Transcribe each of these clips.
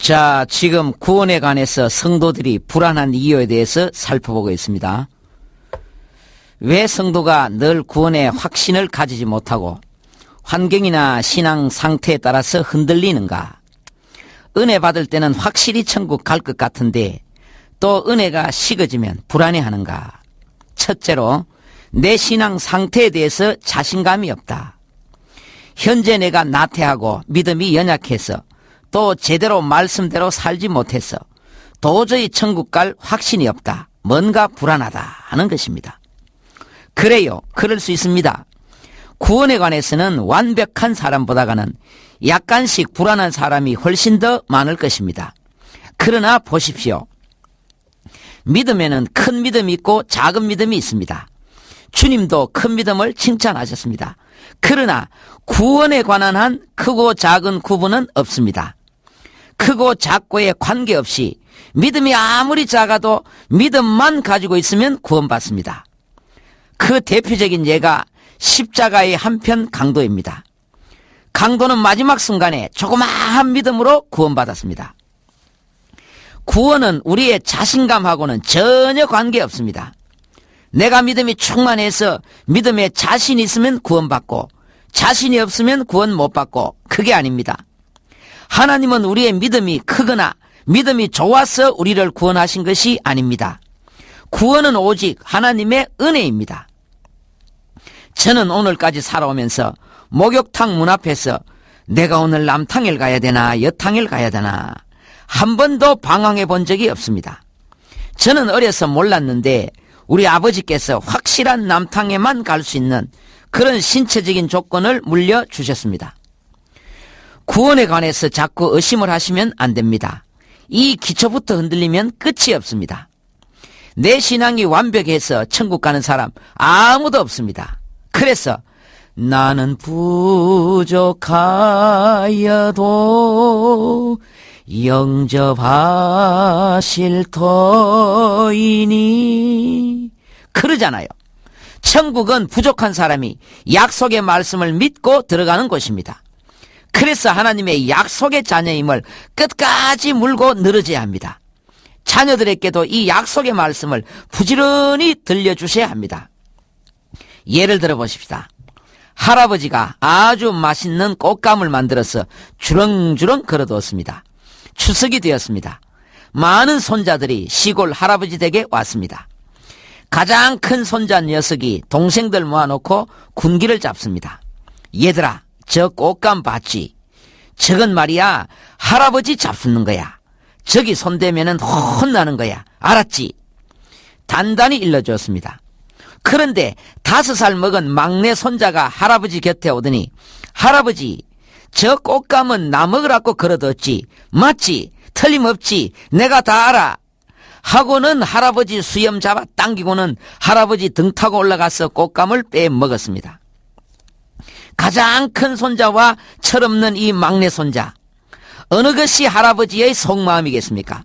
자, 지금 구원에 관해서 성도들이 불안한 이유에 대해서 살펴보고 있습니다. 왜 성도가 늘 구원에 확신을 가지지 못하고 환경이나 신앙 상태에 따라서 흔들리는가? 은혜 받을 때는 확실히 천국 갈 것 같은데 또 은혜가 식어지면 불안해하는가? 첫째로, 내 신앙 상태에 대해서 자신감이 없다. 현재 내가 나태하고 믿음이 연약해서 또 제대로 말씀대로 살지 못해서 도저히 천국 갈 확신이 없다. 뭔가 불안하다 하는 것입니다. 그래요. 그럴 수 있습니다. 구원에 관해서는 완벽한 사람보다는 약간씩 불안한 사람이 훨씬 더 많을 것입니다. 그러나 보십시오. 믿음에는 큰 믿음이 있고 작은 믿음이 있습니다. 주님도 큰 믿음을 칭찬하셨습니다. 그러나 구원에 관한 한 크고 작은 구분은 없습니다. 크고 작고에 관계없이 믿음이 아무리 작아도 믿음만 가지고 있으면 구원받습니다. 그 대표적인 예가 십자가의 한편 강도입니다. 강도는 마지막 순간에 조그마한 믿음으로 구원받았습니다. 구원은 우리의 자신감하고는 전혀 관계없습니다. 내가 믿음이 충만해서 믿음에 자신이 있으면 구원받고 자신이 없으면 구원 못 받고 그게 아닙니다. 하나님은 우리의 믿음이 크거나 믿음이 좋아서 우리를 구원하신 것이 아닙니다. 구원은 오직 하나님의 은혜입니다. 저는 오늘까지 살아오면서 목욕탕 문 앞에서 내가 오늘 남탕을 가야 되나 여탕을 가야 되나 한 번도 방황해 본 적이 없습니다. 저는 어려서 몰랐는데 우리 아버지께서 확실한 남탕에만 갈 수 있는 그런 신체적인 조건을 물려주셨습니다. 구원에 관해서 자꾸 의심을 하시면 안 됩니다. 이 기초부터 흔들리면 끝이 없습니다. 내 신앙이 완벽해서 천국 가는 사람 아무도 없습니다. 그래서 나는 부족하여도 영접하실 터이니 그러잖아요. 천국은 부족한 사람이 약속의 말씀을 믿고 들어가는 곳입니다. 그래서 하나님의 약속의 자녀임을 끝까지 물고 늘어져야 합니다. 자녀들에게도 이 약속의 말씀을 부지런히 들려주셔야 합니다. 예를 들어 보십시다. 할아버지가 아주 맛있는 꽃감을 만들어서 주렁주렁 걸어두었습니다. 추석이 되었습니다. 많은 손자들이 시골 할아버지 댁에 왔습니다. 가장 큰 손자 녀석이 동생들 모아놓고 군기를 잡습니다. 얘들아, 저 꽃감 봤지? 저건 말이야 할아버지 잡수는 거야. 저기 손대면은 혼나는 거야. 알았지? 단단히 일러주었습니다. 그런데 5살 먹은 막내 손자가 할아버지 곁에 오더니 할아버지, 저 꽃감은 나 먹으라고 걸어뒀지? 맞지? 틀림없지? 내가 다 알아. 하고는 할아버지 수염 잡아 당기고는 할아버지 등 타고 올라가서 꽃감을 빼먹었습니다. 가장 큰 손자와 철없는 이 막내 손자, 어느 것이 할아버지의 속마음이겠습니까?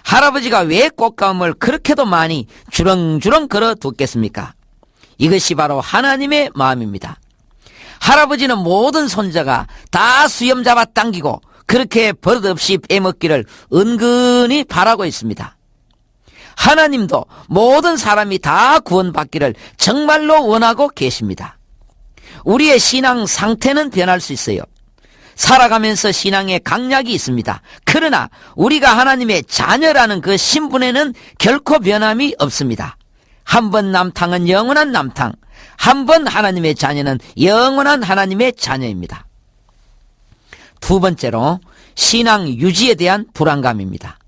할아버지가 왜 꽃감을 그렇게도 많이 주렁주렁 걸어뒀겠습니까? 이것이 바로 하나님의 마음입니다. 할아버지는 모든 손자가 다 수염 잡아 당기고 그렇게 버릇없이 빼먹기를 은근히 바라고 있습니다. 하나님도 모든 사람이 다 구원받기를 정말로 원하고 계십니다. 우리의 신앙 상태는 변할 수 있어요. 살아가면서 신앙에 강약이 있습니다. 그러나 우리가 하나님의 자녀라는 그 신분에는 결코 변함이 없습니다. 한 번 남탕은 영원한 남탕, 한 번 하나님의 자녀는 영원한 하나님의 자녀입니다. 두 번째로 신앙 유지에 대한 불안감입니다.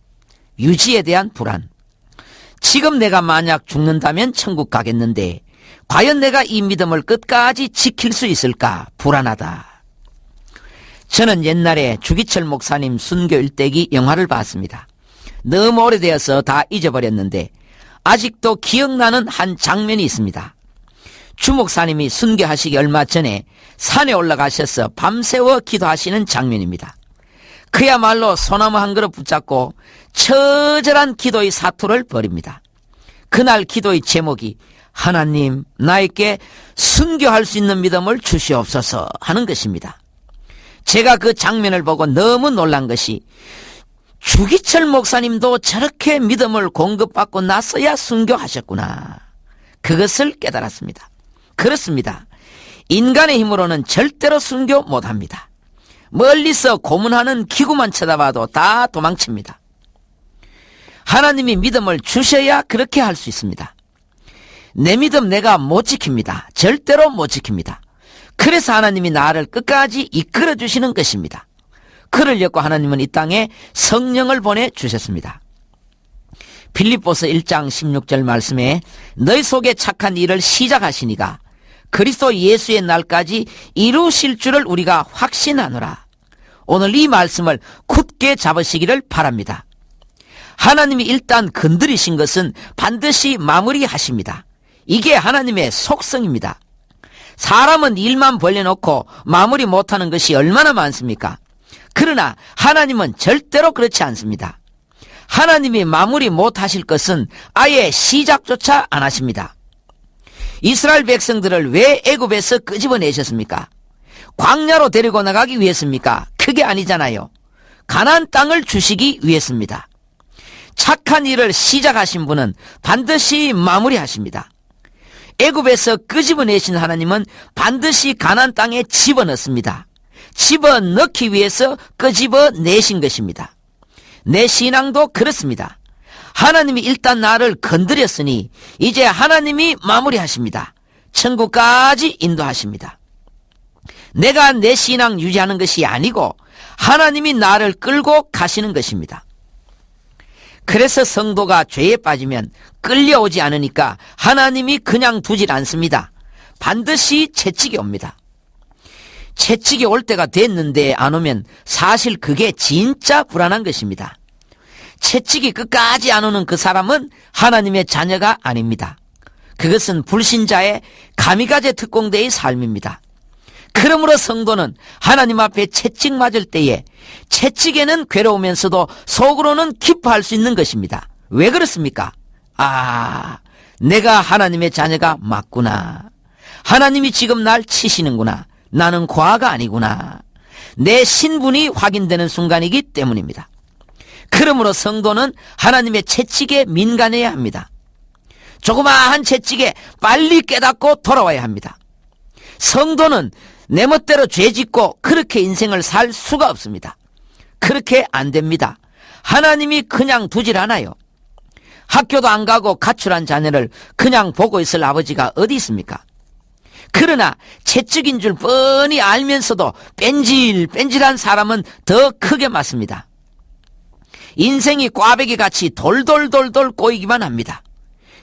유지에 대한 불안. 지금 내가 만약 죽는다면 천국 가겠는데 과연 내가 이 믿음을 끝까지 지킬 수 있을까? 불안하다. 저는 옛날에 주기철 목사님 순교 일대기 영화를 봤습니다. 너무 오래되어서 다 잊어버렸는데 아직도 기억나는 한 장면이 있습니다. 주 목사님이 순교하시기 얼마 전에 산에 올라가셔서 밤새워 기도하시는 장면입니다. 그야말로 소나무 한 그릇 붙잡고 처절한 기도의 사투를 벌입니다. 그날 기도의 제목이 하나님, 나에게 순교할 수 있는 믿음을 주시옵소서 하는 것입니다. 제가 그 장면을 보고 너무 놀란 것이 주기철 목사님도 저렇게 믿음을 공급받고 나서야 순교하셨구나. 그것을 깨달았습니다. 그렇습니다. 인간의 힘으로는 절대로 순교 못합니다. 멀리서 고문하는 기구만 쳐다봐도 다 도망칩니다. 하나님이 믿음을 주셔야 그렇게 할 수 있습니다. 내 믿음 내가 못 지킵니다. 절대로 못 지킵니다. 그래서 하나님이 나를 끝까지 이끌어 주시는 것입니다. 그를 엮고 하나님은 이 땅에 성령을 보내주셨습니다. 빌립보서 1장 16절 말씀에 너희 속에 착한 일을 시작하시니가 그리스도 예수의 날까지 이루실 줄을 우리가 확신하노라. 오늘 이 말씀을 굳게 잡으시기를 바랍니다. 하나님이 일단 건드리신 것은 반드시 마무리하십니다. 이게 하나님의 속성입니다. 사람은 일만 벌려놓고 마무리 못하는 것이 얼마나 많습니까? 그러나 하나님은 절대로 그렇지 않습니다. 하나님이 마무리 못하실 것은 아예 시작조차 안 하십니다. 이스라엘 백성들을 왜 애굽에서 끄집어내셨습니까? 광야로 데리고 나가기 위해서입니까? 그게 아니잖아요. 가나안 땅을 주시기 위해서입니다. 착한 일을 시작하신 분은 반드시 마무리하십니다. 애굽에서 끄집어내신 하나님은 반드시 가나안 땅에 집어넣습니다. 집어넣기 위해서 끄집어내신 것입니다. 내 신앙도 그렇습니다. 하나님이 일단 나를 건드렸으니 이제 하나님이 마무리하십니다. 천국까지 인도하십니다. 내가 내 신앙 유지하는 것이 아니고 하나님이 나를 끌고 가시는 것입니다. 그래서 성도가 죄에 빠지면 끌려오지 않으니까 하나님이 그냥 두질 않습니다. 반드시 채찍이 옵니다. 채찍이 올 때가 됐는데 안 오면 사실 그게 진짜 불안한 것입니다. 채찍이 끝까지 안 오는 그 사람은 하나님의 자녀가 아닙니다. 그것은 불신자의 가미가제 특공대의 삶입니다. 그러므로 성도는 하나님 앞에 채찍 맞을 때에 채찍에는 괴로우면서도 속으로는 기뻐할 수 있는 것입니다. 왜 그렇습니까? 내가 하나님의 자녀가 맞구나. 하나님이 지금 날 치시는구나. 나는 과가 아니구나. 내 신분이 확인되는 순간이기 때문입니다. 그러므로 성도는 하나님의 채찍에 민감해야 합니다. 조그마한 채찍에 빨리 깨닫고 돌아와야 합니다. 성도는 내 멋대로 죄짓고 그렇게 인생을 살 수가 없습니다. 그렇게 안 됩니다. 하나님이 그냥 두질 않아요. 학교도 안 가고 가출한 자녀를 그냥 보고 있을 아버지가 어디 있습니까? 그러나 채찍인 줄 뻔히 알면서도 뺀질뺀질한 사람은 더 크게 맞습니다. 인생이 꽈배기 같이 돌돌돌돌 꼬이기만 합니다.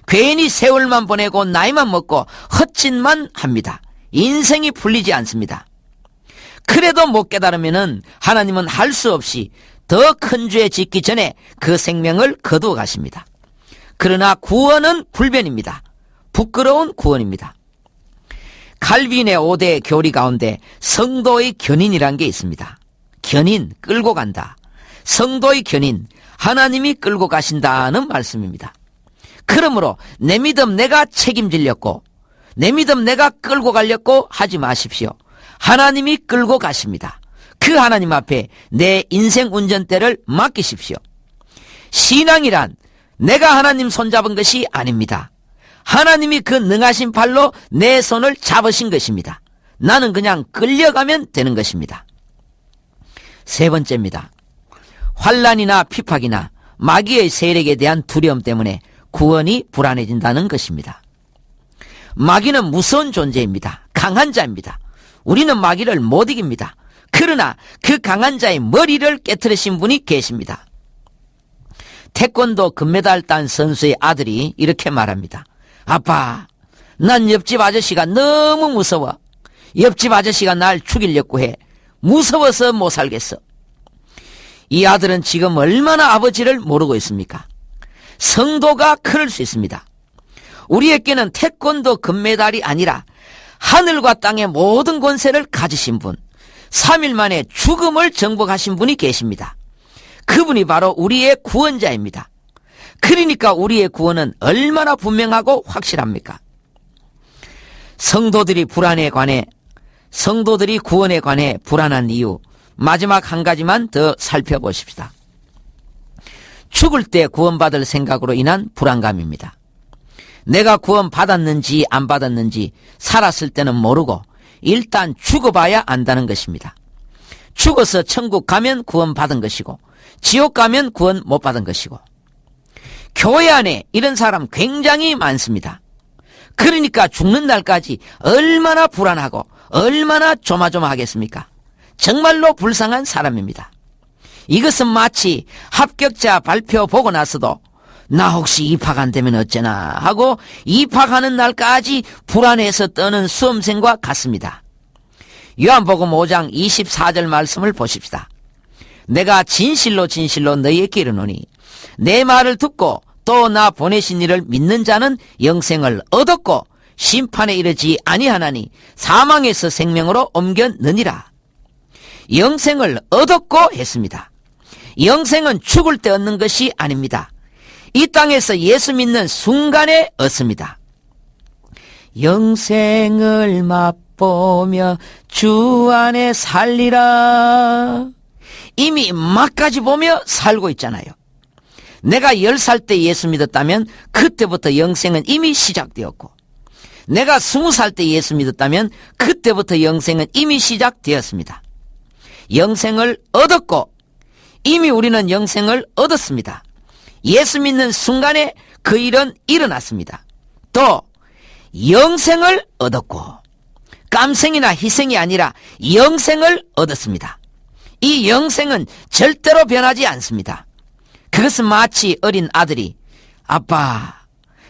괜히 세월만 보내고 나이만 먹고 헛짓만 합니다. 인생이 풀리지 않습니다. 그래도 못 깨달으면은 하나님은 할 수 없이 더 큰 죄 짓기 전에 그 생명을 거두어 가십니다. 그러나 구원은 불변입니다. 부끄러운 구원입니다. 칼빈의 5대 교리 가운데 성도의 견인이란 게 있습니다. 견인, 끌고 간다. 성도의 견인, 하나님이 끌고 가신다는 말씀입니다. 그러므로 내 믿음 내가 책임지려고, 내 믿음 내가 끌고 가려고 하지 마십시오. 하나님이 끌고 가십니다. 그 하나님 앞에 내 인생 운전대를 맡기십시오. 신앙이란 내가 하나님 손잡은 것이 아닙니다. 하나님이 그 능하신 팔로 내 손을 잡으신 것입니다. 나는 그냥 끌려가면 되는 것입니다. 세 번째입니다. 환난이나 핍박이나 마귀의 세력에 대한 두려움 때문에 구원이 불안해진다는 것입니다. 마귀는 무서운 존재입니다. 강한 자입니다. 우리는 마귀를 못 이깁니다. 그러나 그 강한 자의 머리를 깨트리신 분이 계십니다. 태권도 금메달 딴 선수의 아들이 이렇게 말합니다. 아빠, 난 옆집 아저씨가 너무 무서워. 옆집 아저씨가 날 죽이려고 해. 무서워서 못 살겠어. 이 아들은 지금 얼마나 아버지를 모르고 있습니까? 성도가 그럴 수 있습니다. 우리에게는 태권도 금메달이 아니라 하늘과 땅의 모든 권세를 가지신 분, 3일 만에 죽음을 정복하신 분이 계십니다. 그분이 바로 우리의 구원자입니다. 그러니까 우리의 구원은 얼마나 분명하고 확실합니까? 성도들이 구원에 관해 불안한 이유, 마지막 한 가지만 더 살펴보십시다. 죽을 때 구원받을 생각으로 인한 불안감입니다. 내가 구원받았는지 안 받았는지 살았을 때는 모르고 일단 죽어봐야 안다는 것입니다. 죽어서 천국 가면 구원받은 것이고 지옥 가면 구원 못 받은 것이고, 교회 안에 이런 사람 굉장히 많습니다. 그러니까 죽는 날까지 얼마나 불안하고 얼마나 조마조마하겠습니까? 정말로 불쌍한 사람입니다. 이것은 마치 합격자 발표 보고 나서도 나 혹시 입학 안 되면 어쩌나 하고 입학하는 날까지 불안해서 떠는 수험생과 같습니다. 요한복음 5장 24절 말씀을 보십시다. 내가 진실로 진실로 너희에게 이르노니 내 말을 듣고 또 나 보내신 이를 믿는 자는 영생을 얻었고 심판에 이르지 아니하나니 사망에서 생명으로 옮겼느니라. 영생을 얻었고 했습니다. 영생은 죽을 때 얻는 것이 아닙니다. 이 땅에서 예수 믿는 순간에 얻습니다. 영생을 맛보며 주 안에 살리라. 이미 막까지 보며 살고 있잖아요. 내가 10살 때 예수 믿었다면 그때부터 영생은 이미 시작되었고, 내가 20살 때 예수 믿었다면 그때부터 영생은 이미 시작되었습니다. 영생을 얻었고 이미 우리는 영생을 얻었습니다. 예수 믿는 순간에 그 일은 일어났습니다. 또 영생을 얻었고 깜생이나 희생이 아니라 영생을 얻었습니다. 이 영생은 절대로 변하지 않습니다. 그것은 마치 어린 아들이 아빠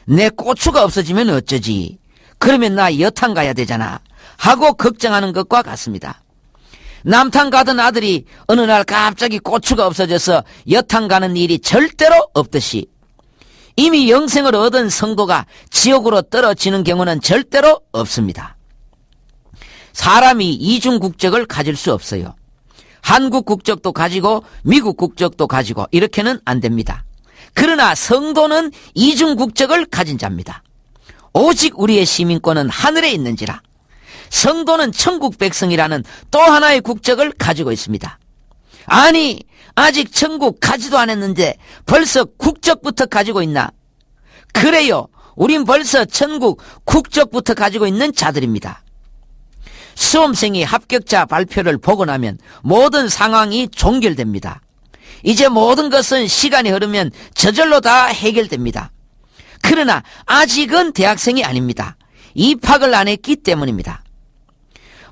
내 고추가 없어지면 어쩌지, 그러면 나 여탕 가야 되잖아 하고 걱정하는 것과 같습니다. 남탕 가던 아들이 어느 날 갑자기 고추가 없어져서 여탕 가는 일이 절대로 없듯이 이미 영생을 얻은 성도가 지옥으로 떨어지는 경우는 절대로 없습니다. 사람이 이중 국적을 가질 수 없어요. 한국 국적도 가지고 미국 국적도 가지고 이렇게는 안 됩니다. 그러나 성도는 이중 국적을 가진 자입니다. 오직 우리의 시민권은 하늘에 있는지라. 성도는 천국 백성이라는 또 하나의 국적을 가지고 있습니다. 아니, 아직 천국 가지도 않았는데 벌써 국적부터 가지고 있나? 그래요. 우린 벌써 천국 국적부터 가지고 있는 자들입니다. 수험생이 합격자 발표를 보고 나면 모든 상황이 종결됩니다. 이제 모든 것은 시간이 흐르면 저절로 다 해결됩니다. 그러나 아직은 대학생이 아닙니다. 입학을 안 했기 때문입니다.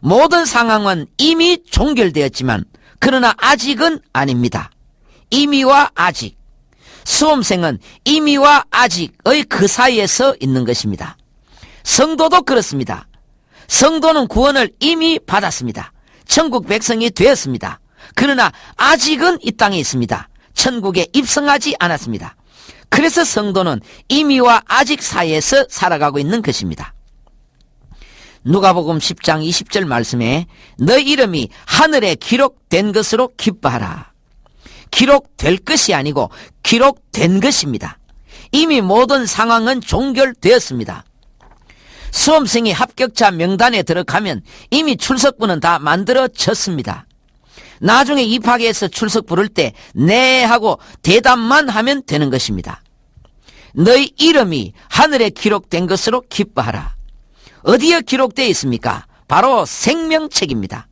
모든 상황은 이미 종결되었지만 그러나 아직은 아닙니다. 이미와 아직. 수험생은 이미와 아직의 그 사이에서 있는 것입니다. 성도도 그렇습니다. 성도는 구원을 이미 받았습니다. 천국 백성이 되었습니다. 그러나 아직은 이 땅에 있습니다. 천국에 입성하지 않았습니다. 그래서 성도는 이미와 아직 사이에서 살아가고 있는 것입니다. 누가복음 10장 20절 말씀에 너 이름이 하늘에 기록된 것으로 기뻐하라. 기록될 것이 아니고 기록된 것입니다. 이미 모든 상황은 종결되었습니다. 수험생이 합격자 명단에 들어가면 이미 출석부는 다 만들어졌습니다. 나중에 입학해서 출석 부를 때 네 하고 대답만 하면 되는 것입니다. 너희 이름이 하늘에 기록된 것으로 기뻐하라. 어디에 기록되어 있습니까? 바로 생명책입니다.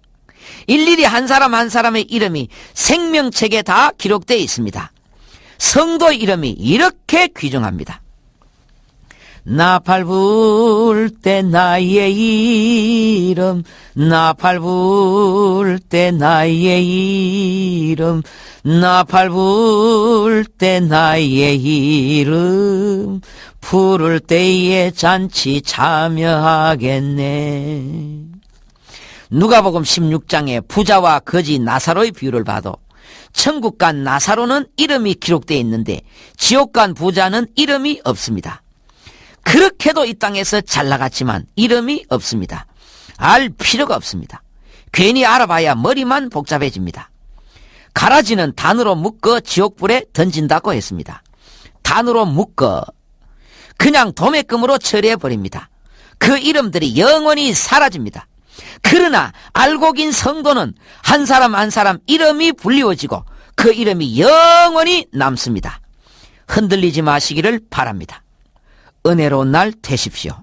일일이 한 사람 한 사람의 이름이 생명책에 다 기록되어 있습니다. 성도 이름이 이렇게 귀중합니다. 나팔 불 때 나의 이름, 나팔 불 때 나의 이름, 나팔 불 때 나의 이름, 부를 때에 잔치 참여하겠네. 누가복음 16장에 부자와 거지 나사로의 비유를 봐도 천국 간 나사로는 이름이 기록되어 있는데 지옥 간 부자는 이름이 없습니다. 그렇게도 이 땅에서 잘 나갔지만 이름이 없습니다. 알 필요가 없습니다. 괜히 알아봐야 머리만 복잡해집니다. 가라지는 단으로 묶어 지옥불에 던진다고 했습니다. 단으로 묶어 그냥 도매금으로 처리해버립니다. 그 이름들이 영원히 사라집니다. 그러나 알고 긴 성도는 한 사람 한 사람 이름이 불리워지고 그 이름이 영원히 남습니다. 흔들리지 마시기를 바랍니다. 은혜로운 날 되십시오.